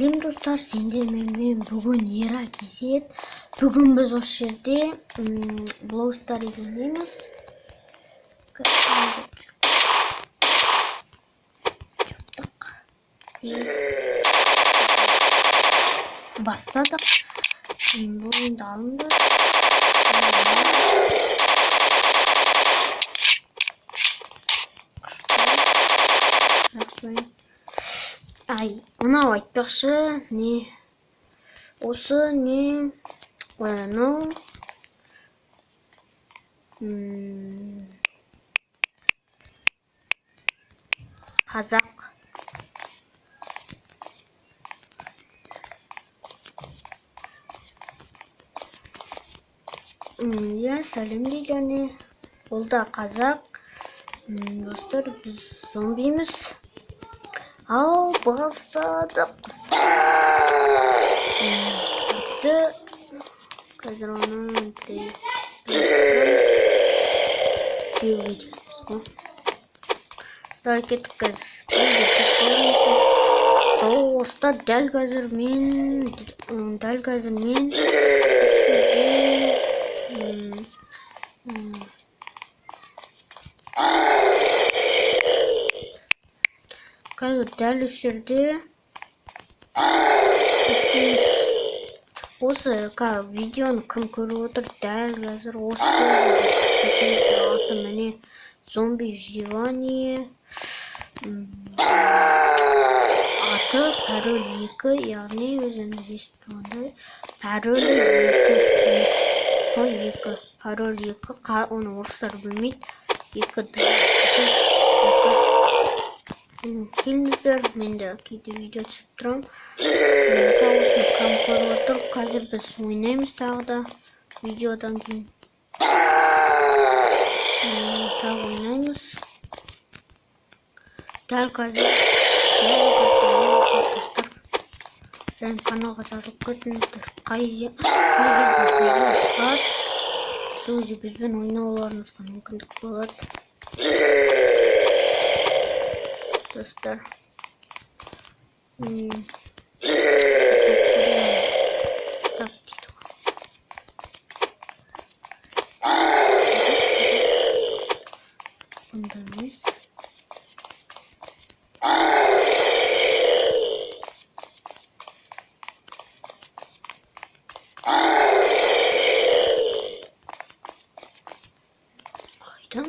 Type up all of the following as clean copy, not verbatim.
сәлем достар, сендермен бүгін Ера Кезет. Бүгін біз осы жерде Brawl Stars ойнаймыз. Бастадық. Бұл ойынды алыңдар. Ай, мынау айтпақшы, не осы не анау қазақ. Я сәлем дейді, және ол да қазақ. Достар, біз зомбиміз. Ал бастадық. Қазір оны кеттік қазір. Достар, дәл қазір мен қазір дәл жерде осы видеоны кім көріп отыр, дәл қазір осы аты міне зомби выживание аты пароль 2, яғни өзіңіз естіп тұрғандай пароль 2, оны орыстар білмейді. 2 келіңіздер, мен де кейде видео түсіп тұрам. Осыны кім көріп отыр, қазір біз ойнаймыз тағы да видеодан кейін. Тағы ойнаймыз. Дәл қазір және каналға жазылып кетіңіздер. Қай жерде сөзі бізбен ойнауларыңызға мүмкіндік болады. Достар, қайдан?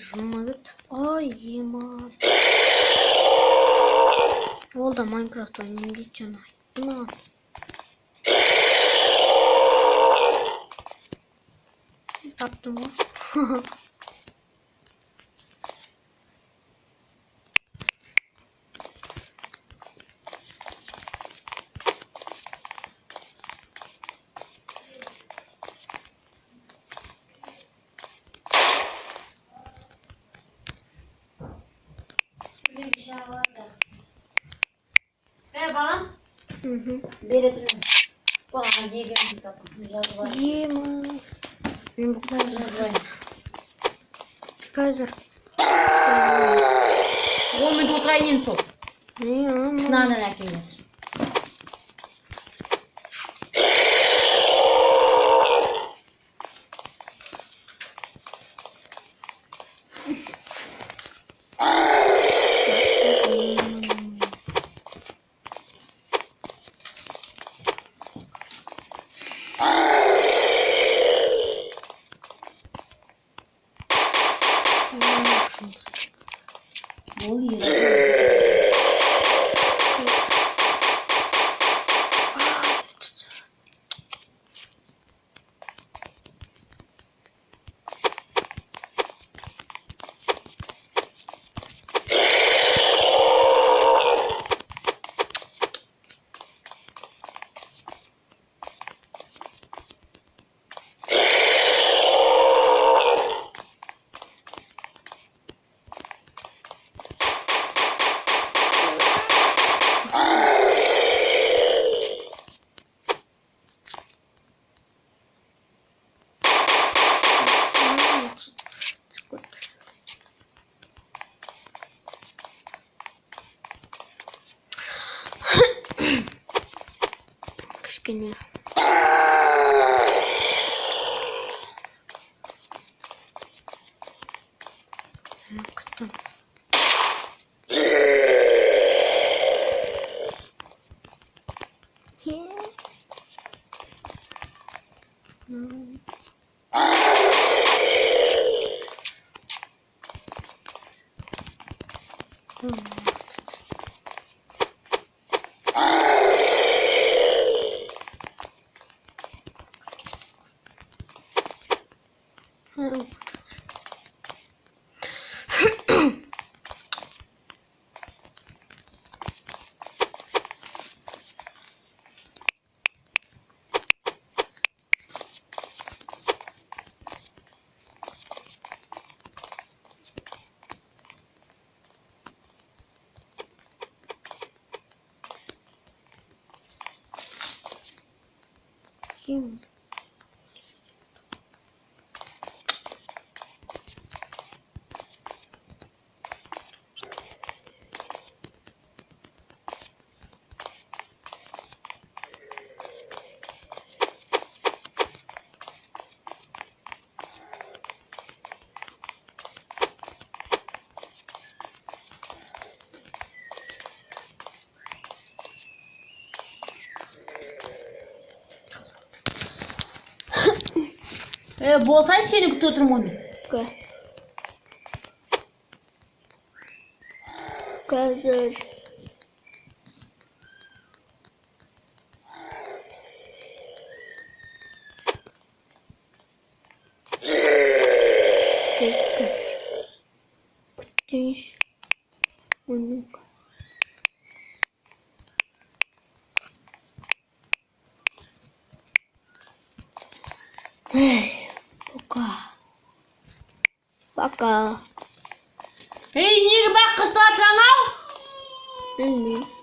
Жұмағыт. Ай, ема. Ол да Майнкрафт ойнайым дейді жаңа айтты маған. Таптым ғой. Балам? Беретін. Балаға егемін таптым. Ема. Мен бұл Жазбайын. қазір. 10 минут отырайын сол. Шынанын әкеліңіз. Ол gene. Hakikaten. Kim? Bu olsaydı seni tutuyorum onu. Gel. Hazır. Tekrar. Kutuş. Onu. Baka. Baka. Hey, niye bak kıtlatlanao? Bilmiyorum.